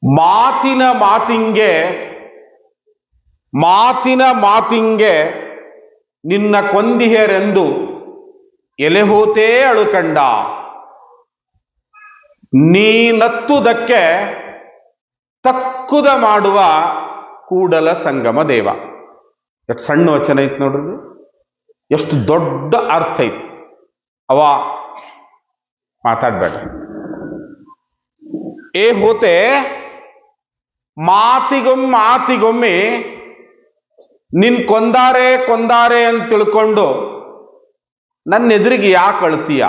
ಮಾತಿನ ಮಾತಿಂಗೆ ನಿನ್ನ ಕೊಂದಿಹರೆಂದು ಎಲೆಹೋತೇ ಅಳುಕಂಡ. ನೀನತ್ತುದಕ್ಕೆ ತಕ್ಕುದ ಮಾಡುವ ಕೂಡಲ ಸಂಗಮ ದೇವ. ಎಷ್ಟು ಸಣ್ಣ ವಚನ ಐತ್ ನೋಡ್ರಿ, ಎಷ್ಟು ದೊಡ್ಡ ಅರ್ಥ ಐತಿ. ಅವ ಮಾತಾಡ್ಬೇಡ. ಏ ಹೋತೆ ಮಾತಿಗೊಮ್ಮೆ ನಿನ್ ಕೊಂದಾರೆ ಅಂತ ತಿಳ್ಕೊಂಡು ನನ್ನ ಎದುರಿಗೆ ಯಾಕೆ ಅಳ್ತೀಯ?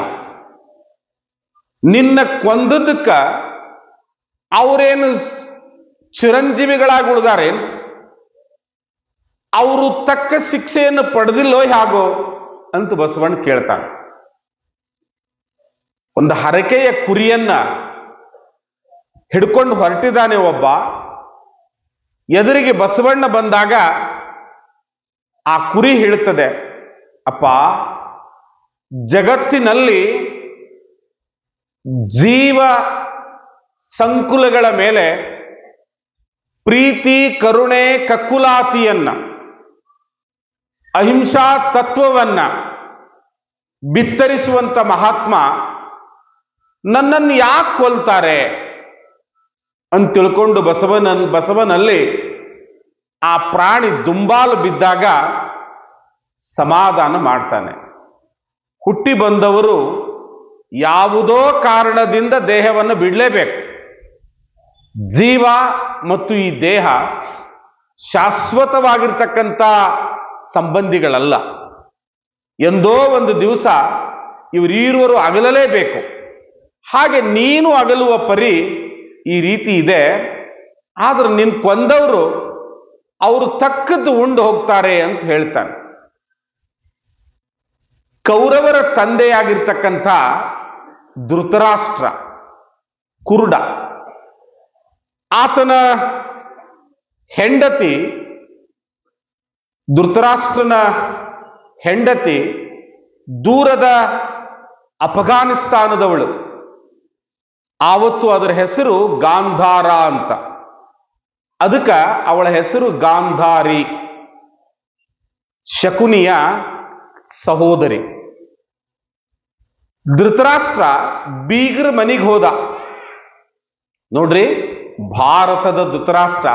ನಿನ್ನ ಕೊಂದದಕ್ಕ ಅವರೇನು ಚಿರಂಜೀವಿಗಳಾಗಿ ಉಳಿದಾರೇನು? ಅವರು ತಕ್ಕ ಶಿಕ್ಷೆಯನ್ನು ಪಡೆದಿಲ್ಲೋ ಹೇಗೋ ಅಂತ ಬಸವಣ್ಣ ಕೇಳ್ತಾನೆ. ಒಂದು ಹರಕೆಯ ಕುರಿಯನ್ನ ಹಿಡ್ಕೊಂಡು ಹೊರಟಿದ್ದಾನೆ ಒಬ್ಬ. ಎದುರಿಗೆ ಬಸವಣ್ಣ ಬಂದಾಗ ಆ ಕುರಿ ಹೇಳ್ತದೆ, ಅಪ್ಪ, ಜಗತ್ತಿನಲ್ಲಿ ಜೀವ ಸಂಕುಲಗಳ ಮೇಲೆ ಪ್ರೀತಿ, ಕರುಣೆ, ಕಕ್ಕುಲಾತಿಯನ್ನ, ಅಹಿಂಸಾ ತತ್ವವನ್ನ ಬಿತ್ತರಿಸುವಂತ ಮಹಾತ್ಮ ನನ್ನನ್ನು ಯಾಕೆ ಕೊಲ್ತಾರೆ ಅಂತ ತಿಳ್ಕೊಂಡು ಬಸವನಲ್ಲಿ ಆ ಪ್ರಾಣಿ ದುಂಬಾಲು ಬಿದ್ದಾಗ ಸಮಾಧಾನ ಮಾಡ್ತಾನೆ. ಹುಟ್ಟಿ ಬಂದವರು ಯಾವುದೋ ಕಾರಣದಿಂದ ದೇಹವನ್ನು ಬಿಡಲೇಬೇಕು. ಜೀವ ಮತ್ತು ಈ ದೇಹ ಶಾಶ್ವತವಾಗಿರ್ತಕ್ಕಂಥ ಸಂಬಂಧಿಗಳಲ್ಲ. ಎಂದೋ ಒಂದು ದಿವಸ ಇವರೀರುವರು ಅಗಲಲೇಬೇಕು. ಹಾಗೆ ನೀನು ಅಗಲುವ ಪರಿ ಈ ರೀತಿ ಇದೆ. ಆದ್ರೆ ನಿನ್ ಕೊಂದವರು ಅವರು ತಕ್ಕದ್ದು ಉಂಡು ಹೋಗ್ತಾರೆ ಅಂತ ಹೇಳ್ತಾನೆ. ಕೌರವರ ತಂದೆಯಾಗಿರ್ತಕ್ಕಂಥ ಧೃತರಾಷ್ಟ್ರ ಕುರುಡ, ಆತನ ಹೆಂಡತಿ, ಧೃತರಾಷ್ಟ್ರನ ಹೆಂಡತಿ ದೂರದ ಅಫಘಾನಿಸ್ತಾನದವಳು. ಆವತ್ತು ಅದರ ಹೆಸರು ಗಾಂಧಾರ ಅಂತ. ಅದಕ್ಕೆ ಅವಳ ಹೆಸರು ಗಾಂಧಾರಿ, ಶಕುನಿಯ ಸಹೋದರಿ. ಧೃತರಾಷ್ಟ್ರ ಬೀಗರ ಮನೆಗೆ ಹೋದ. ನೋಡ್ರಿ, ಭಾರತದ ಧೃತರಾಷ್ಟ್ರ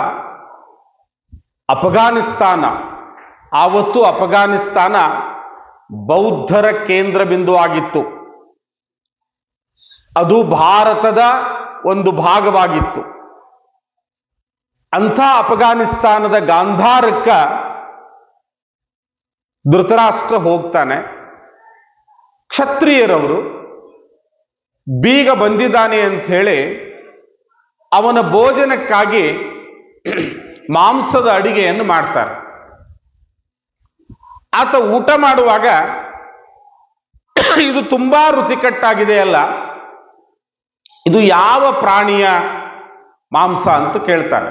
ಅಫಘಾನಿಸ್ತಾನ, ಆವತ್ತು ಅಫಘಾನಿಸ್ತಾನ ಬೌದ್ಧರ ಕೇಂದ್ರ ಬಿಂದು ಆಗಿತ್ತು. ಅದು ಭಾರತದ ಒಂದು ಭಾಗವಾಗಿತ್ತು. ಅಂಥ ಅಫಘಾನಿಸ್ತಾನದ ಗಾಂಧಾರಕ್ಕ ಧೃತರಾಷ್ಟ್ರ ಹೋಗ್ತಾನೆ. ಕ್ಷತ್ರಿಯರವರು ಬೀಗ ಬಂದಿದ್ದಾನೆ ಅಂತ ಹೇಳಿ ಅವನ ಭೋಜನಕ್ಕಾಗಿ ಮಾಂಸದ ಅಡಿಗೆಯನ್ನು ಮಾಡ್ತಾರೆ. ಆತ ಊಟ ಮಾಡುವಾಗ ಇದು ತುಂಬಾ ರುಚಿಕಟ್ಟಾಗಿದೆ ಅಲ್ಲ, ಇದು ಯಾವ ಪ್ರಾಣಿಯ ಮಾಂಸ ಅಂತ ಕೇಳ್ತಾನೆ.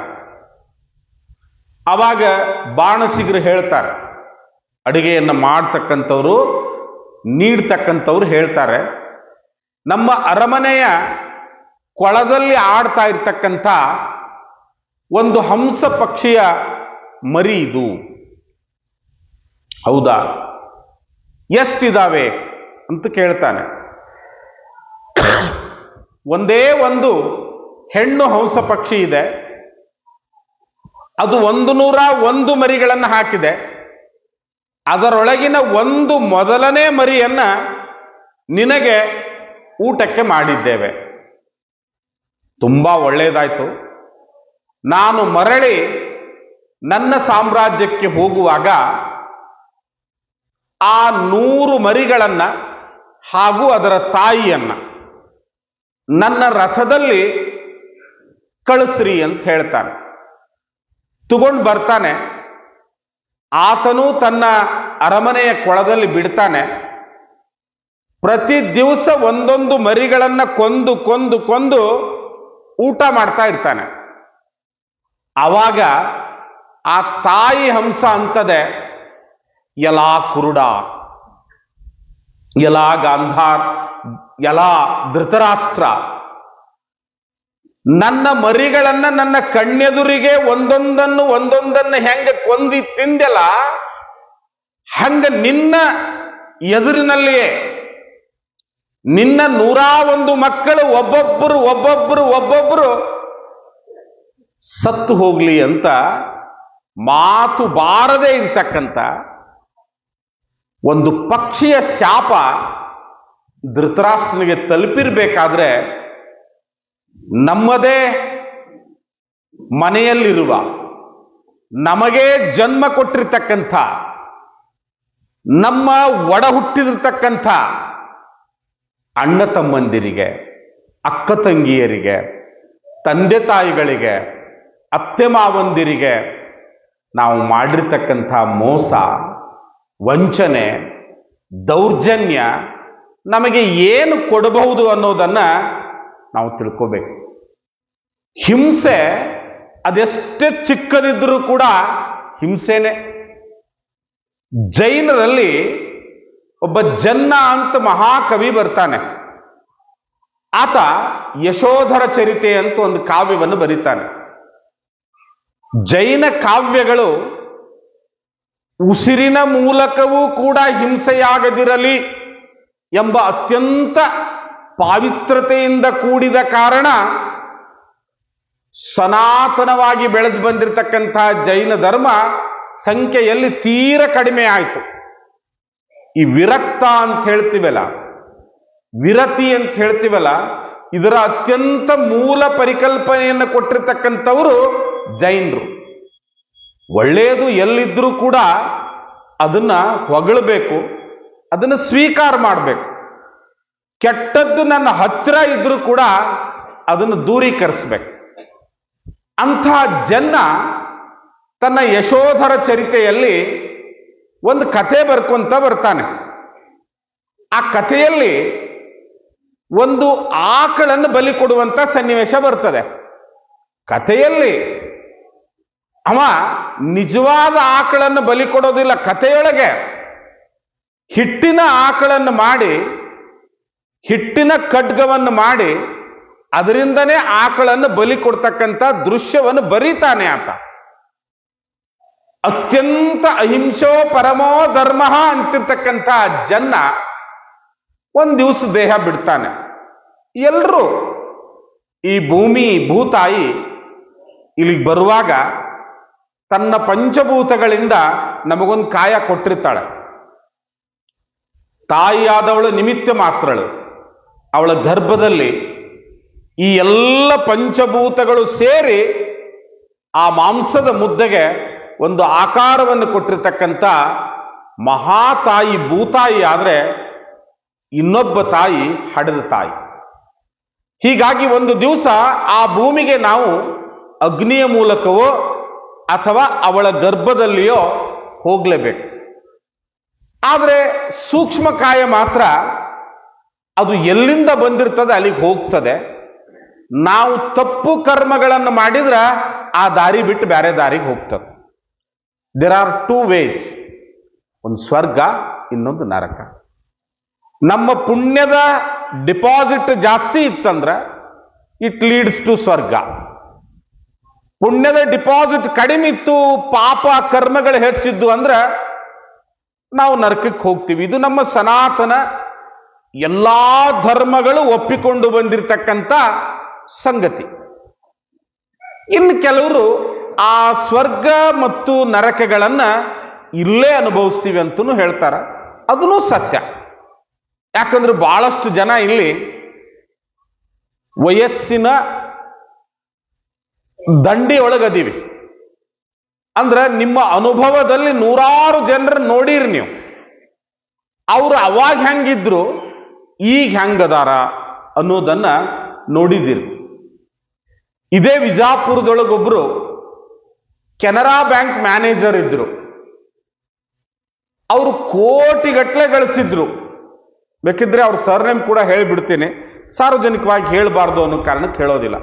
ಅವಾಗ ಬಾಣಸಿಗರು ಹೇಳ್ತಾರೆ, ಅಡಿಗೆಯನ್ನು ಮಾಡ್ತಕ್ಕಂಥವ್ರು, ನೀಡ್ತಕ್ಕಂಥವ್ರು ಹೇಳ್ತಾರೆ, ನಮ್ಮ ಅರಮನೆಯ ಕೊಳದಲ್ಲಿ ಆಡ್ತಾ ಇರ್ತಕ್ಕಂಥ ಒಂದು ಹಂಸ ಪಕ್ಷಿಯ ಮರಿ ಇದು. ಹೌದಾ? ಎಷ್ಟಿದಾವೆ ಅಂತ ಕೇಳ್ತಾನೆ. ಒಂದೇ ಒಂದು ಹೆಣ್ಣು ಹಂಸ ಪಕ್ಷಿ ಇದೆ. ಅದು 101 ಮರಿಗಳನ್ನು ಹಾಕಿದೆ. ಅದರೊಳಗಿನ ಒಂದು ಮೊದಲನೇ ಮರಿಯನ್ನ ನಿನಗೆ ಊಟಕ್ಕೆ ಮಾಡಿದ್ದೇವೆ. ತುಂಬಾ ಒಳ್ಳೆಯದಾಯ್ತು. ನಾನು ಮರಳಿ ನನ್ನ ಸಾಮ್ರಾಜ್ಯಕ್ಕೆ ಹೋಗುವಾಗ ಆ 100 ಮರಿಗಳನ್ನ ಹಾಗೂ ಅದರ ತಾಯಿಯನ್ನ ನನ್ನ ರಥದಲ್ಲಿ ಕಳಿಸ್ರಿ ಅಂತ ಹೇಳ್ತಾನೆ. ತಗೊಂಡು ಬರ್ತಾನೆ. ಆತನು ತನ್ನ ಅರಮನೆಯ ಕೊಳದಲ್ಲಿ ಬಿಡ್ತಾನೆ. ಪ್ರತಿ ದಿವಸ ಒಂದೊಂದು ಮರಿಗಳನ್ನ ಕೊಂದು ಕೊಂದು ಕೊಂದು ಊಟ ಮಾಡ್ತಾ ಇರ್ತಾನೆ. ಆವಾಗ ಆ ತಾಯಿ ಹಂಸ ಅಂತದೆ, ಎಲ್ಲಾ ಕುರುಡ, ಎಲ್ಲಾ ಗಾಂಧಾರ್, ಎಲ್ಲಾ ಧೃತರಾಷ್ಟ್ರ, ನನ್ನ ಮರಿಗಳನ್ನ ನನ್ನ ಕಣ್ಣೆದುರಿಗೆ ಒಂದೊಂದನ್ನು ಹೆಂಗ ಕೊಂದಿ ತಿಂದೆಲ್ಲ, ಹಂಗ ನಿನ್ನ ಎದುರಿನಲ್ಲಿಯೇ ನಿನ್ನ 101 ಮಕ್ಕಳು ಒಬ್ಬೊಬ್ಬರು ಸತ್ತು ಹೋಗ್ಲಿ ಅಂತ ಮಾತು ಬಾರದೇ ಇರ್ತಕ್ಕಂಥ ಒಂದು ಪಕ್ಷಿಯ ಶಾಪ ಧೃತರಾಷ್ಟ್ರನಿಗೆ ತಲುಪಿರ್ಬೇಕಾದ್ರೆ, ನಮ್ಮದೇ ಮನೆಯಲ್ಲಿರುವ ನಮಗೇ ಜನ್ಮ ಕೊಟ್ಟಿರ್ತಕ್ಕಂಥ, ನಮ್ಮ ಒಡ ಹುಟ್ಟಿದಿರ್ತಕ್ಕಂಥ ಅಣ್ಣ ತಮ್ಮಂದಿರಿಗೆ, ಅಕ್ಕ ತಂಗಿಯರಿಗೆ, ತಂದೆ ತಾಯಿಗಳಿಗೆ, ಅತ್ತೆ ಮಾವಂದಿರಿಗೆ ನಾವು ಮಾಡಿರ್ತಕ್ಕಂಥ ಮೋಸ, ವಂಚನೆ, ದೌರ್ಜನ್ಯ ನಮಗೆ ಏನು ಕೊಡಬಹುದು ಅನ್ನೋದನ್ನ ನಾವು ತಿಳ್ಕೋಬೇಕು. ಹಿಂಸೆ ಅದೆಷ್ಟೇ ಚಿಕ್ಕದಿದ್ರೂ ಕೂಡ ಹಿಂಸೆನೆ. ಜೈನರಲ್ಲಿ ಒಬ್ಬ ಜನ್ನ ಅಂತ ಮಹಾಕವಿ ಬರ್ತಾನೆ. ಆತ ಯಶೋಧರ ಚರಿತೆ ಅಂತ ಒಂದು ಕಾವ್ಯವನ್ನು ಬರೀತಾನೆ. ಜೈನ ಕಾವ್ಯಗಳು ಉಸಿರಿನ ಮೂಲಕವೂ ಕೂಡ ಹಿಂಸೆಯಾಗದಿರಲಿ ಎಂಬ ಅತ್ಯಂತ ಪಾವಿತ್ರತೆಯಿಂದ ಕೂಡಿದ ಕಾರಣ ಸನಾತನವಾಗಿ ಬೆಳೆದು ಬಂದಿರತಕ್ಕಂಥ ಜೈನ ಧರ್ಮ ಸಂಖ್ಯೆಯಲ್ಲಿ ತೀರ ಕಡಿಮೆ ಆಯಿತು. ಈ ವಿರಕ್ತ ಅಂತ ಹೇಳ್ತೀವಲ್ಲ, ವಿರತಿ ಅಂತ ಹೇಳ್ತೀವಲ್ಲ, ಇದರ ಅತ್ಯಂತ ಮೂಲ ಪರಿಕಲ್ಪನೆಯನ್ನು ಕೊಟ್ಟಿರ್ತಕ್ಕಂಥವರು ಜೈನರು. ಒಳ್ಳೆಯದು ಎಲ್ಲಿದ್ರೂ ಕೂಡ ಅದನ್ನ ಹೊಗಳಬೇಕು, ಅದನ್ನು ಸ್ವೀಕಾರ ಮಾಡಬೇಕು. ಕೆಟ್ಟದ್ದು ನನ್ನ ಹತ್ತಿರ ಇದ್ರೂ ಕೂಡ ಅದನ್ನು ದೂರೀಕರಿಸ್ಬೇಕು. ಅಂಥ ಜನ್ನ ತನ್ನ ಯಶೋಧರ ಚರಿತೆಯಲ್ಲಿ ಒಂದು ಕಥೆ ಬರ್ಕೊಂತ ಬರ್ತಾನೆ. ಆ ಕಥೆಯಲ್ಲಿ ಒಂದು ಆಕಳನ್ನು ಬಲಿ ಕೊಡುವಂತ ಸನ್ನಿವೇಶ ಬರ್ತದೆ. ಕಥೆಯಲ್ಲಿ ಅವ ನಿಜವಾದ ಆಕಳನ್ನು ಬಲಿ ಕೊಡೋದಿಲ್ಲ. ಕಥೆಯೊಳಗೆ ಹಿಟ್ಟಿನ ಆಕಳನ್ನು ಮಾಡಿ, ಹಿಟ್ಟಿನ ಖಡ್ಗವನ್ನು ಮಾಡಿ, ಅದರಿಂದನೇ ಆಕಳನ್ನು ಬಲಿ ಕೊಡ್ತಕ್ಕಂಥ ದೃಶ್ಯವನ್ನು ಬರೀತಾನೆ ಆತ. ಅತ್ಯಂತ ಅಹಿಂಸೋ ಪರಮೋ ಧರ್ಮ ಅಂತಿರ್ತಕ್ಕಂಥ ಜನ್ನ ಒಂದು ದಿವಸ ದೇಹ ಬಿಡ್ತಾನೆ. ಎಲ್ಲರೂ ಈ ಭೂತಾಯಿ ಇಲ್ಲಿಗೆ ಬರುವಾಗ ತನ್ನ ಪಂಚಭೂತಗಳಿಂದ ನಮಗೊಂದು ಕಾಯ ಕೊಟ್ಟಿರ್ತಾಳೆ. ತಾಯಿಯಾದವಳು ನಿಮಿತ್ತ ಮಾತ್ರಳು. ಅವಳ ಗರ್ಭದಲ್ಲಿ ಈ ಎಲ್ಲ ಪಂಚಭೂತಗಳು ಸೇರಿ ಆ ಮಾಂಸದ ಮುದ್ದೆಗೆ ಒಂದು ಆಕಾರವನ್ನು ಕೊಟ್ಟಿರ್ತಕ್ಕಂಥ ಮಹಾತಾಯಿ ಭೂತಾಯಿ ಆದರೆ, ಇನ್ನೊಬ್ಬ ತಾಯಿ ಹಡೆದ ತಾಯಿ. ಹೀಗಾಗಿ ಒಂದು ದಿವಸ ಆ ಭೂಮಿಗೆ ನಾವು ಅಗ್ನಿಯ ಮೂಲಕವೋ ಅಥವಾ ಅವಳ ಗರ್ಭದಲ್ಲಿಯೋ ಹೋಗಲೇಬೇಕು. ಆದರೆ ಸೂಕ್ಷ್ಮಕಾಯ ಮಾತ್ರ ಅದು ಎಲ್ಲಿಂದ ಬಂದಿರ್ತದೆ ಅಲ್ಲಿಗೆ ಹೋಗ್ತದೆ. ನಾವು ತಪ್ಪು ಕರ್ಮಗಳನ್ನು ಮಾಡಿದ್ರೆ ಆ ದಾರಿ ಬಿಟ್ಟು ಬೇರೆ ದಾರಿಗೆ ಹೋಗ್ತದೆ. ದೇರ್ ಆರ್ 2 ways, ಒಂದು ಸ್ವರ್ಗ, ಇನ್ನೊಂದು ನರಕ. ನಮ್ಮ ಪುಣ್ಯದ ಡಿಪಾಸಿಟ್ ಜಾಸ್ತಿ ಇತ್ತಂದ್ರೆ ಇಟ್ ಲೀಡ್ಸ್ ಟು ಸ್ವರ್ಗ. ಪುಣ್ಯದ ಡಿಪಾಸಿಟ್ ಕಡಿಮೆ ಇತ್ತು, ಪಾಪ ಕರ್ಮಗಳು ಹೆಚ್ಚಿದ್ದು ಅಂದ್ರೆ ನಾವು ನರಕಕ್ಕೆ ಹೋಗ್ತೀವಿ. ಇದು ನಮ್ಮ ಸನಾತನ ಎಲ್ಲಾ ಧರ್ಮಗಳು ಒಪ್ಪಿಕೊಂಡು ಬಂದಿರತಕ್ಕಂಥ ಸಂಗತಿ. ಇನ್ನು ಕೆಲವರು ಆ ಸ್ವರ್ಗ ಮತ್ತು ನರಕಗಳನ್ನ ಇಲ್ಲೇ ಅನುಭವಿಸ್ತೀವಿ ಅಂತಲೂ ಹೇಳ್ತಾರ. ಅದೂ ಸತ್ಯ. ಯಾಕಂದ್ರೆ ಬಹಳಷ್ಟು ಜನ ಇಲ್ಲಿ ವಯಸ್ಸಿನ ದಂಡಿ ಒಳಗದೀವಿ. ಅಂದ್ರೆ ನಿಮ್ಮ ಅನುಭವದಲ್ಲಿ 100 ಜನರು ನೋಡಿರಿ ನೀವು. ಅವರು ಅವಾಗ ಹೆಂಗಿದ್ರು ಈಗ ಹೆಂಗದಾರ ಅನ್ನೋದನ್ನ ನೋಡಿದಿರಿ. ಇದೇ ವಿಜಾಪುರದೊಳಗೊಬ್ರು ಕೆನರಾ ಬ್ಯಾಂಕ್ ಮ್ಯಾನೇಜರ್ ಇದ್ರು. ಅವರು ಕೋಟಿಗಟ್ಟಲೆ ಗಳಿಸಿದ್ರು. ಬೇಕಿದ್ರೆ ಅವ್ರ ಸರ್ನೇಮ್ ಕೂಡ ಹೇಳಿಬಿಡ್ತೀನಿ, ಸಾರ್ವಜನಿಕವಾಗಿ ಹೇಳಬಾರ್ದು ಅನ್ನೋ ಕಾರಣಕ್ಕೆ ಹೇಳೋದಿಲ್ಲ.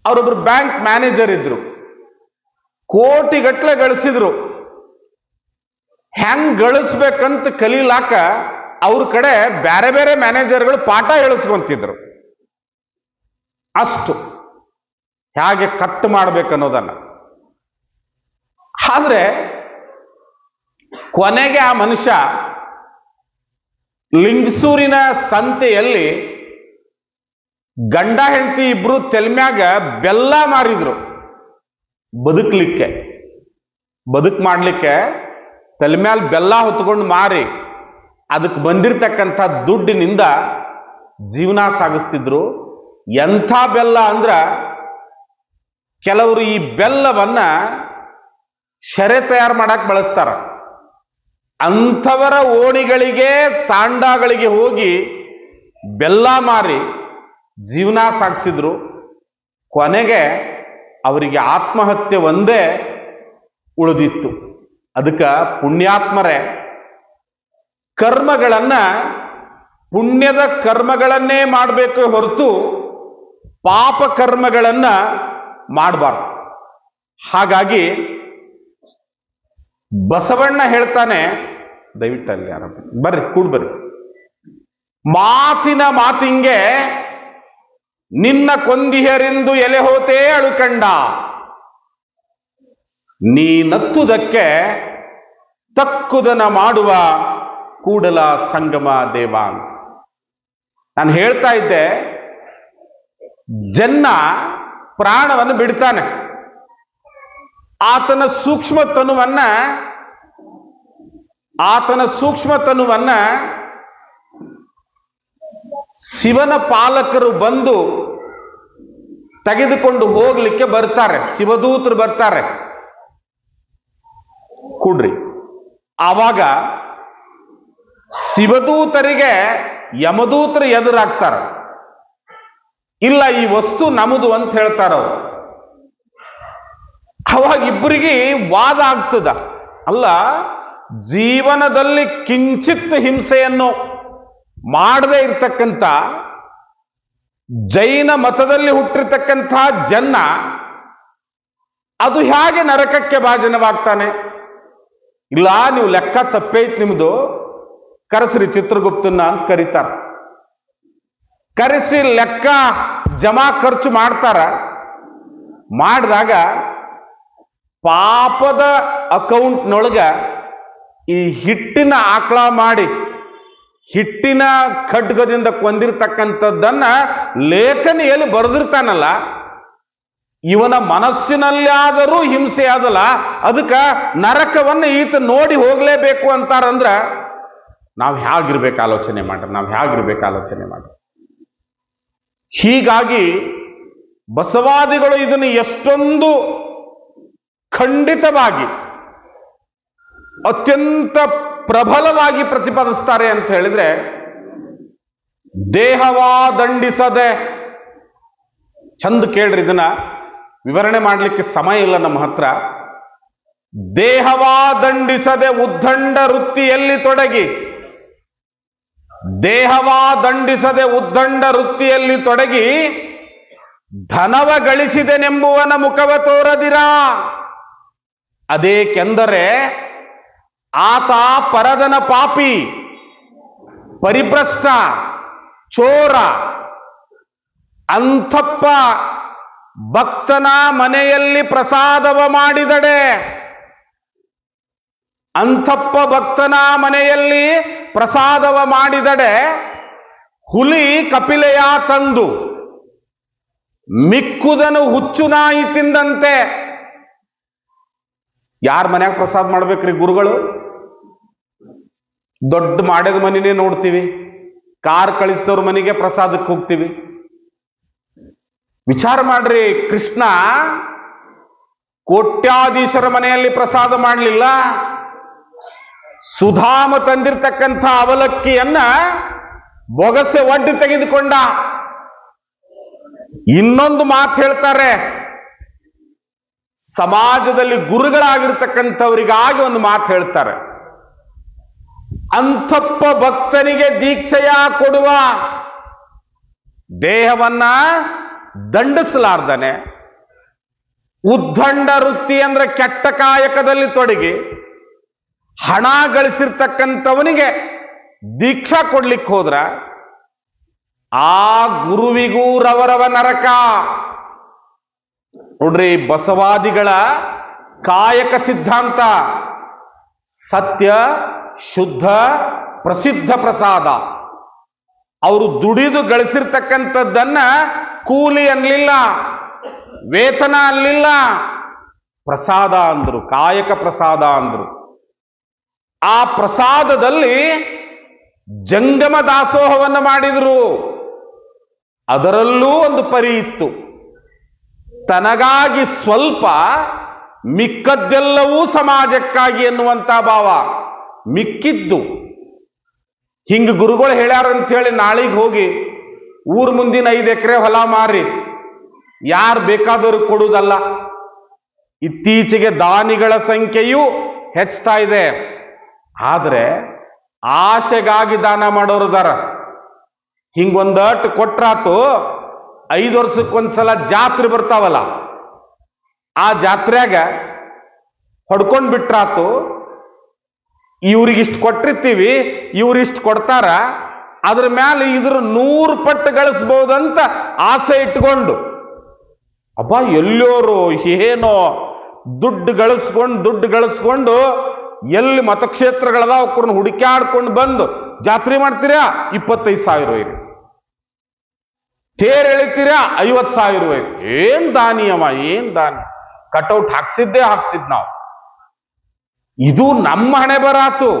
ಅವರೊಬ್ರು ಬ್ಯಾಂಕ್ ಮ್ಯಾನೇಜರ್ ಇದ್ರು, ಕೋಟಿಗಟ್ಟಲೆ ಗಳಿಸಿದ್ರು. ಹೆಂಗ್ ಗಳಿಸ್ಬೇಕಂತ ಕಲೀಲಾಕ ಅವ್ರ ಕಡೆ ಬೇರೆ ಬೇರೆ ಮ್ಯಾನೇಜರ್ಗಳು ಪಾಠ ಹೇಳಿಸ್ಕೊಂತಿದ್ರು. ಅಷ್ಟು ಹೇಗೆ ಕಟ್ ಮಾಡಬೇಕನ್ನೋದನ್ನ. ಆದ್ರೆ ಕೊನೆಗೆ ಆ ಮನುಷ್ಯ ಲಿಂಗಸೂರಿನ ಸಂತೆಯಲ್ಲಿ ಗಂಡ ಹೆಂಡತಿ ಇಬ್ರು ತೆಲ್ಮ್ಯಾಗ ಬೆಲ್ಲ ಮಾರಿದ್ರು. ಬದುಕ್ ಮಾಡ್ಲಿಕ್ಕೆ ತಲೆಮ್ಯಾಲ ಬೆಲ್ಲ ಹೊತ್ಕೊಂಡು ಮಾರಿ ಅದಕ್ಕೆ ಬಂದಿರತಕ್ಕಂಥ ದುಡ್ಡಿನಿಂದ ಜೀವನ ಸಾಗಿಸ್ತಿದ್ರು. ಎಂಥ ಬೆಲ್ಲ ಅಂದ್ರ ಕೆಲವರು ಈ ಬೆಲ್ಲವನ್ನ ಶರೆ ತಯಾರು ಮಾಡಕ್ ಬಳಸ್ತಾರ. ಅಂಥವರ ಓಣಿಗಳಿಗೆ ತಾಂಡಗಳಿಗೆ ಹೋಗಿ ಬೆಲ್ಲ ಮಾರಿ ಜೀವನ ಸಾಗಿಸಿದ್ರು. ಕೊನೆಗೆ ಅವರಿಗೆ ಆತ್ಮಹತ್ಯೆ ಒಂದೇ ಉಳಿದಿತ್ತು. ಅದಕ್ಕೆ ಪುಣ್ಯಾತ್ಮರೇ ಪುಣ್ಯದ ಕರ್ಮಗಳನ್ನೇ ಮಾಡಬೇಕು ಹೊರತು ಪಾಪ ಕರ್ಮಗಳನ್ನ ಮಾಡಬಾರ್ದು. ಹಾಗಾಗಿ ಬಸವಣ್ಣ ಹೇಳ್ತಾನೆ, ದಯವಿಟ್ಟು ಅಲ್ಲಿ ಯಾರ ಬರ್ರಿ ಬರ್ರಿ, ಮಾತಿನ ಮಾತಿಂಗೆ ನಿನ್ನ ಕೊಂದಿಹರೆಂದು ಎಲೆ ಹೋತೇ ಅಳುಕಂಡ, ನೀನತ್ತುದಕ್ಕೆ ತಕ್ಕುದನ ಮಾಡುವ ಕೂಡಲ ಸಂಗಮ ದೇವ. ನಾನು ಹೇಳ್ತಾ ಇದ್ದೆ, ಜನ್ನ ಪ್ರಾಣವನ್ನು ಬಿಡ್ತಾನೆ. ಆತನ ಸೂಕ್ಷ್ಮ ತನುವನ್ನ ಶಿವನ ಪಾಲಕರು ಬಂದು ತೆಗೆದುಕೊಂಡು ಹೋಗ್ಲಿಕ್ಕೆ ಬರ್ತಾರೆ. ಶಿವದೂತರು ಬರ್ತಾರೆ, ಕೂಡ್ರಿ. ಆವಾಗ ಶಿವದೂತರಿಗೆ ಯಮದೂತರು ಎದುರಾಗ್ತಾರ. ಇಲ್ಲ, ಈ ವಸ್ತು ನಮ್ಮದು ಅಂತ ಹೇಳ್ತಾರ ಅವರು. ಅವಾಗ ಇಬ್ಬರಿಗೆ ವಾದ ಆಗ್ತದ. ಅಲ್ಲ, ಜೀವನದಲ್ಲಿ ಕಿಂಚಿತ್ ಹಿಂಸೆಯನ್ನು ಮಾಡದೇ ಇರ್ತಕ್ಕಂಥ ಜೈನ ಮತದಲ್ಲಿ ಹುಟ್ಟಿರ್ತಕ್ಕಂಥ ಜನ್ನ ಅದು ಹೇಗೆ ನರಕಕ್ಕೆ ಭಾಜನವಾಗ್ತಾನೆ? ಇಲ್ಲ, ನೀವು ಲೆಕ್ಕ ತಪ್ಪೈತ್ ನಿಮ್ದು, ಕರೆಸ್ರಿ ಚಿತ್ರಗುಪ್ತನ ಅಂತ ಕರೀತಾರ. ಕರೆಸಿ ಲೆಕ್ಕ ಜಮಾ ಖರ್ಚು ಮಾಡ್ತಾರ. ಮಾಡಿದಾಗ ಪಾಪದ ಅಕೌಂಟ್ನೊಳಗ ಈ ಹಿಟ್ಟಿನ ಆಕಳ ಮಾಡಿ ಹಿಟ್ಟಿನ ಖಡ್ಗದಿಂದ ಕೊಂದಿರ್ತಕ್ಕಂಥದ್ದನ್ನ ಲೇಖನಿಯಲ್ಲಿ ಬರೆದಿರ್ತಾನಲ್ಲ, ಇವನ ಮನಸ್ಸಿನಲ್ಲಿ ಆದರೂ ಹಿಂಸೆ ಆದಲ್ಲ, ಅದಕ್ಕೆ ನರಕವನ್ನು ಈತ ನೋಡಿ ಹೋಗ್ಲೇಬೇಕು ಅಂತಾರಂದ್ರ ನಾವು ಹೇಗಿರ್ಬೇಕು ಆಲೋಚನೆ ಮಾಡ್ರಿ. ಹೀಗಾಗಿ ಬಸವಾದಿಗಳು ಇದನ್ನು ಎಷ್ಟೊಂದು ಖಂಡಿತವಾಗಿ ಅತ್ಯಂತ ಪ್ರಬಲವಾಗಿ ಪ್ರತಿಪಾದಿಸ್ತಾರೆ ಅಂತ ಹೇಳಿದ್ರೆ, ದೇಹವಾ ದಂಡಿಸದೆ, ಚಂದ ಕೇಳ್ರಿ, ಇದನ್ನ ವಿವರಣೆ ಮಾಡಲಿಕ್ಕೆ ಸಮಯ ಇಲ್ಲ ನಮ್ಮ ಹತ್ರ. ದೇಹವಾ ದಂಡಿಸದೆ ಉದ್ದಂಡ ವೃತ್ತಿಯಲ್ಲಿ ತೊಡಗಿ, ಧನವ ಗಳಿಸಿದೆನೆಂಬುವನ ಮುಖವ ತೋರದಿರ. ಅದೇಕೆಂದರೆ ಆತ ಪರದನ ಪಾಪಿ, ಪರಿಭ್ರಷ್ಟ, ಚೋರ. ಅಂಥಪ್ಪ ಭಕ್ತನ ಮನೆಯಲ್ಲಿ ಪ್ರಸಾದವ ಮಾಡಿದಡೆ, ಹುಲಿ ಕಪಿಲೆಯ ತಂದು ಮಿಕ್ಕುದನು ಹುಚ್ಚು ನಾಯಿ ತಿಂದಂತೆ. ಯಾರ ಮನ್ಯಾಗ ಪ್ರಸಾದ ಮಾಡ್ಬೇಕ್ರಿ ಗುರುಗಳು? ದೊಡ್ಡ ಮಾಡಿದ ಮನೆನೇ ನೋಡ್ತೀವಿ, ಕಾರ್ ಕಳಿಸಿದವ್ರ ಮನೆಗೆ ಪ್ರಸಾದಕ್ಕೆ ಹೋಗ್ತೀವಿ. ವಿಚಾರ ಮಾಡ್ರಿ, ಕೃಷ್ಣ ಕೋಟ್ಯಾಧೀಶರ ಮನೆಯಲ್ಲಿ ಪ್ರಸಾದ ಮಾಡಲಿಲ್ಲ. ಸುಧಾಮ ತಂದಿರ್ತಕ್ಕಂಥ ಅವಲಕ್ಕಿಯನ್ನ ಬೊಗಸೆ ಒಡ್ಡಿ ತೆಗೆದುಕೊಂಡ. ಇನ್ನೊಂದು ಮಾತು ಹೇಳ್ತಾರೆ, ಸಮಾಜದಲ್ಲಿ ಗುರುಗಳಾಗಿರ್ತಕ್ಕಂಥವರಿಗಾಗಿ ಒಂದು ಮಾತು ಹೇಳ್ತಾರೆ. ಅಂಥಪ್ಪ ಭಕ್ತನಿಗೆ ದೀಕ್ಷೆಯ ಕೊಡುವ, ದೇಹವನ್ನ ದಂಡಿಸಲಾರ್ದನೆ ಉದ್ದಂಡ ವೃತ್ತಿ ಅಂದ್ರೆ ಕೆಟ್ಟ ಕಾಯಕದಲ್ಲಿ ತೊಡಗಿ ಹಣ ಗಳಿಸಿರ್ತಕ್ಕಂಥವನಿಗೆ ದೀಕ್ಷಾ ಕೊಡ್ಲಿಕ್ಕೆ ಹೋದ್ರ ಆ ಗುರುವಿಗೂ ರವರವ ನರಕ. ನೋಡ್ರಿ, ಬಸವಾದಿಗಳ ಕಾಯಕ ಸಿದ್ಧಾಂತ ಸತ್ಯ, ಶುದ್ಧ, ಪ್ರಸಿದ್ಧ ಪ್ರಸಾದ. ಅವರು ದುಡಿದು ಗಳಿಸಿರ್ತಕ್ಕಂಥದ್ದನ್ನ ಕೂಲಿ ಅನ್ಲಿಲ್ಲ, ವೇತನ ಅನ್ಲಿಲ್ಲ, ಪ್ರಸಾದ ಅಂದ್ರು, ಕಾಯಕ ಪ್ರಸಾದ ಅಂದ್ರು. ಆ ಪ್ರಸಾದದಲ್ಲಿ ಜಂಗಮ ದಾಸೋಹವನ್ನು ಮಾಡಿದ್ರು. ಅದರಲ್ಲೂ ಒಂದು ಪರಿ ಇತ್ತು, ತನಗಾಗಿ ಸ್ವಲ್ಪ, ಮಿಕ್ಕದ್ದೆಲ್ಲವೂ ಸಮಾಜಕ್ಕಾಗಿ ಎನ್ನುವಂತ ಭಾವ. ಮಿಕ್ಕಿದ್ದು ಹಿಂಗ ಗುರುಗಳು ಹೇಳ್ಯಾರಂತ ಹೇಳಿ ನಾಳಿಗೆ ಹೋಗಿ ಊರ್ ಮುಂದಿನ 5 ಎಕರೆ ಹೊಲ ಮಾರಿ ಯಾರು ಬೇಕಾದರೂ ಕೊಡುವುದಲ್ಲ. ಇತ್ತೀಚೆಗೆ ದಾನಿಗಳ ಸಂಖ್ಯೆಯೂ ಹೆಚ್ಚುತ್ತಾ ಇದೆ. ಆದ್ರೆ ಆಶೆಗಾಗಿ ದಾನ ಮಾಡೋರದಾರ. ಹಿಂಗೊಂದಟ್ಟು ಕೊಟ್ರಾತು, 5 ವರ್ಷಕ್ಕೊಂದ್ಸಲ ಜಾತ್ರೆ ಬರ್ತಾವಲ್ಲ, ಆ ಜಾತ್ರೆಯಾಗ ಹೊಡ್ಕೊಂಡ್ ಬಿಟ್ರಾತು, ಇವ್ರಿಗಿಷ್ಟು ಕೊಟ್ಟಿರ್ತೀವಿ, ಇವ್ರಿಷ್ಟು ಕೊಡ್ತಾರ, ಅದ್ರ ಮೇಲೆ ಇದ್ರ 100 ಪಟ್ಟು ಗಳಿಸ್ಬಹುದಂತ ಆಸೆ ಇಟ್ಕೊಂಡು, ಅಬ್ಬಾ ಎಲ್ಲೋರು ಏನೋ ದುಡ್ಡು ಗಳಿಸ್ಕೊಂಡು ಎಲ್ಲಿ ಮತಕ್ಷೇತ್ರಗಳದಾವ ಅವ್ರನ್ನ ಹುಡುಕ್ಯಾಡ್ಕೊಂಡು ಬಂದು ಜಾತ್ರೆ ಮಾಡ್ತೀರಾ 25,000 ಒಯ್ರಿ, ತೇರ್ ಎಳಿತೀರಾ 50,000 ಒಯ್ರಿ. ಏನ್ ದಾನಿ ಅವ, ಏನ್ ದಾನಿ, ಕಟೌಟ್ ಹಾಕ್ಸಿದ್ದೇ ನಾವು. ಇದು ನಮ್ಮ ಹಣೆ ಬರಾತು.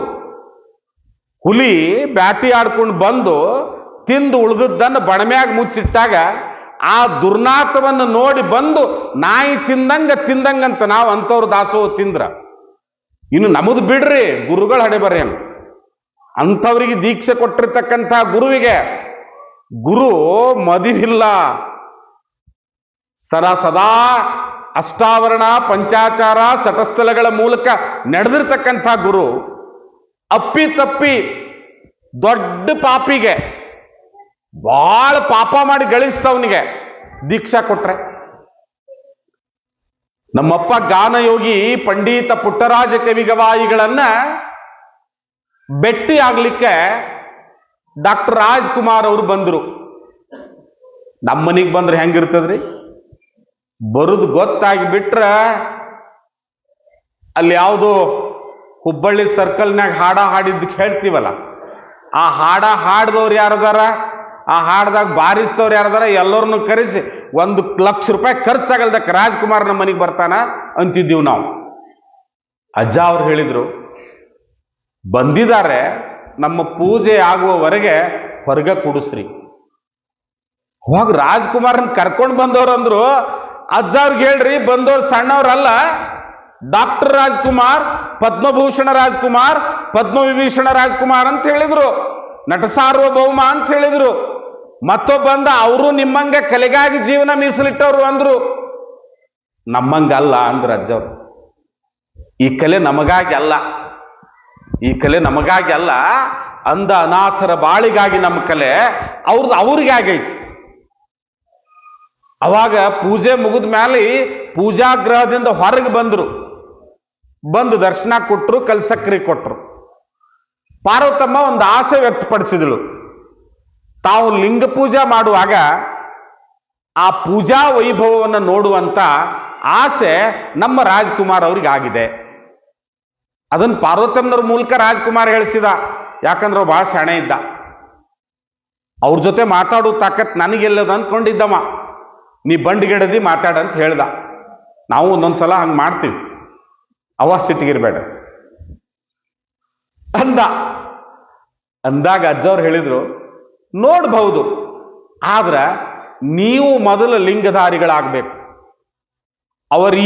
ಹುಲಿ ಬ್ಯಾಟಿ ಆಡ್ಕೊಂಡು ಬಂದು ತಿಂದು ಉಳಿದದ್ದನ್ನು ಬಣಮ್ಯಾಗ ಮುಚ್ಚಿಟ್ಟಾಗ ಆ ದುರ್ನಾಥವನ್ನು ನೋಡಿ ಬಂದು ನಾಯಿ ತಿಂದಂಗಂತ ನಾವು ಅಂಥವ್ರು ದಾಸೋಹ ತಿಂದ್ರ. ಇನ್ನು ನಮ್ಮದು ಬಿಡ್ರಿ, ಗುರುಗಳ ಹಣೆ ಬರೇನು. ಅಂಥವ್ರಿಗೆ ದೀಕ್ಷೆ ಕೊಟ್ಟಿರ್ತಕ್ಕಂಥ ಗುರುವಿಗೆ ಗುರು ಮದಿವಿಲ್ಲ, ಸದಾ ಅಷ್ಟಾವರಣ, ಪಂಚಾಚಾರ, ಶತಸ್ಥಲಗಳ ಮೂಲಕ ನಡೆದಿರ್ತಕ್ಕಂಥ ಗುರು ಅಪ್ಪಿ ತಪ್ಪಿ ದೊಡ್ಡ ಪಾಪಿಗೆ, ಬಹಳ ಪಾಪ ಮಾಡಿ ಗಳಿಸ್ತವನಿಗೆ ದೀಕ್ಷಾ ಕೊಟ್ರೆ. ನಮ್ಮಪ್ಪ ಗಾನಯೋಗಿ ಪಂಡಿತ ಪುಟ್ಟರಾಜ ಕವಿಗವಾಯಿಗಳನ್ನ ಭೇಟಿ ಆಗ್ಲಿಕ್ಕೆ ಡಾಕ್ಟರ್ ರಾಜ್ಕುಮಾರ್ ಅವರು ಬಂದ್ರು. ನಮ್ಮನಿಗೆ ಬಂದ್ರೆ ಹೆಂಗಿರ್ತದ್ರಿ, ಬರುದು ಗೊತ್ತಾಗಿ ಬಿಟ್ರ ಅಲ್ಲಿ ಯಾವುದು ಹುಬ್ಬಳ್ಳಿ ಸರ್ಕಲ್ನಾಗ ಹಾಡ ಹಾಡಿದ್ದಕ್ಕೆ ಹೇಳ್ತೀವಲ್ಲ, ಆ ಹಾಡ ಹಾಡ್ದವ್ರು ಯಾರದಾರ, ಆ ಹಾಡ್ದಾಗ ಬಾರಿಸಿದವ್ರು ಯಾರದಾರ, ಎಲ್ಲರನ್ನು ಕರೆಸಿ 1,00,000 ರೂಪಾಯಿ ಖರ್ಚಾಗಲ್ದಕ್ಕೆ ರಾಜ್ಕುಮಾರ್ ನಮ್ಮ ಮನೆಗೆ ಬರ್ತಾನ ಅಂತಿದ್ದೀವಿ ನಾವು. ಅಜ್ಜ ಅವ್ರು ಹೇಳಿದ್ರು, ಬಂದಿದ್ದಾರೆ, ನಮ್ಮ ಪೂಜೆ ಆಗುವವರೆಗೆ ಹೊರಗೆ ಕುಡಿಸ್ರಿ. ಅವಾಗ ರಾಜ್ಕುಮಾರ್ನ ಕರ್ಕೊಂಡು ಬಂದವ್ರು ಅಂದ್ರು, ಅಜ್ಜ ಅವ್ರಿಗೆ ಹೇಳ್ರಿ, ಬಂದವ್ರು ಸಣ್ಣವ್ರಲ್ಲ, ಡಾಕ್ಟರ್ ರಾಜ್ಕುಮಾರ್, ಪದ್ಮಭೂಷಣ ರಾಜ್ಕುಮಾರ್, ಪದ್ಮವಿಭೂಷಣ ರಾಜ್ಕುಮಾರ್ ಅಂತ ಹೇಳಿದ್ರು, ನಟ ಸಾರ್ವಭೌಮ ಅಂತ ಹೇಳಿದ್ರು. ಮತ್ತೊಬ್ಬಂದ ಅವರು ನಿಮ್ಮಂಗ ಕಲೆಗಾಗಿ ಜೀವನ ಮೀಸಲಿಟ್ಟವ್ರು ಅಂದ್ರು. ನಮ್ಮಂಗಲ್ಲ ಅಂದ್ರ ಅಜ್ಜವ್ರು. ಈ ಕಲೆ ನಮಗಾಗಿ ಅಲ್ಲ, ಈ ಕಲೆ ನಮಗಾಗಿ ಅಲ್ಲ, ಅಂದ ಅನಾಥರ ಬಾಳಿಗಾಗಿ ನಮ್ಮ ಕಲೆ, ಅವ್ರಿಗೆ ಆಗೈತಿ. ಅವಾಗ ಪೂಜೆ ಮುಗಿದ ಮೇಲೆ ಪೂಜಾಗೃಹದಿಂದ ಹೊರಗೆ ಬಂದು ದರ್ಶನ ಕೊಟ್ಟರು, ಕಲ್ಸಕ್ರಿ ಕೊಟ್ಟರು. ಪಾರ್ವತಮ್ಮ ಒಂದು ಆಸೆ ವ್ಯಕ್ತಪಡಿಸಿದಳು. ತಾವು ಲಿಂಗ ಪೂಜಾ ಮಾಡುವಾಗ ಆ ಪೂಜಾ ವೈಭವವನ್ನು ನೋಡುವಂತ ಆಸೆ ನಮ್ಮ ರಾಜ್ಕುಮಾರ್ ಅವ್ರಿಗೆ ಆಗಿದೆ. ಅದನ್ನು ಪಾರ್ವತಮ್ಮನವ್ರ ಮೂಲಕ ರಾಜ್ಕುಮಾರ್ ಹೇಳಿಸಿದ. ಯಾಕಂದ್ರೆ ಬಹಳ ಶಾಣೆ ಇದ್ದ, ಅವ್ರ ಜೊತೆ ಮಾತಾಡೋ ತಾಕತ್ ನನಗೆಲ್ಲದ ಅಂದ್ಕೊಂಡಿದ್ದಮ್ಮ. ನೀ ಬಂಡಿಗೆಡದಿ ಮಾತಾಡಂತ ಹೇಳ್ದ. ನಾವು ಒಂದೊಂದ್ಸಲ ಹಂಗೆ ಮಾಡ್ತೀವಿ, ಅವ ಸಿಟ್ಟಿಗಿರ್ಬೇಡ ಅಂದಾಗ ಅಜ್ಜವ್ರು ಹೇಳಿದ್ರು, ನೋಡ್ಬಹುದು, ಆದ್ರ ನೀವು ಮೊದಲು ಲಿಂಗಧಾರಿಗಳಾಗಬೇಕು.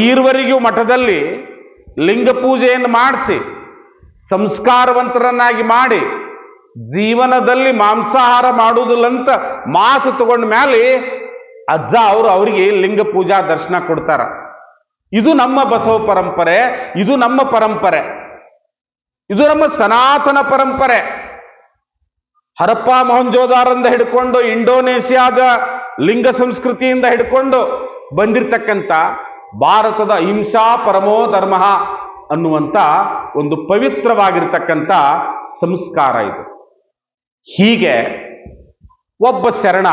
ಈರ್ವರೆಗೂ ಮಠದಲ್ಲಿ ಲಿಂಗ ಪೂಜೆಯನ್ನು ಮಾಡಿಸಿ ಸಂಸ್ಕಾರವಂತರನ್ನಾಗಿ ಮಾಡಿ ಜೀವನದಲ್ಲಿ ಮಾಂಸಾಹಾರ ಮಾಡುವುದಿಲ್ಲಂತ ಮಾತು ತಗೊಂಡ ಮೇಲೆ ಅಜ್ಜ ಅವರಿಗೆ ಲಿಂಗ ಪೂಜಾ ದರ್ಶನ ಕೊಡ್ತಾರ. ಇದು ನಮ್ಮ ಬಸವ ಪರಂಪರೆ, ಇದು ನಮ್ಮ ಪರಂಪರೆ, ಇದು ನಮ್ಮ ಸನಾತನ ಪರಂಪರೆ. ಹರಪ್ಪ ಮೊಹಂಜೋದಾರಿಂದ ಹಿಡ್ಕೊಂಡು ಇಂಡೋನೇಷಿಯಾದ ಲಿಂಗ ಸಂಸ್ಕೃತಿಯಿಂದ ಹಿಡ್ಕೊಂಡು ಬಂದಿರತಕ್ಕಂಥ ಭಾರತದ ಅಹಿಂಸಾ ಪರಮೋ ಧರ್ಮ ಅನ್ನುವಂಥ ಒಂದು ಪವಿತ್ರವಾಗಿರ್ತಕ್ಕಂಥ ಸಂಸ್ಕಾರ ಇದು. ಹೀಗೆ ಒಬ್ಬ ಶರಣ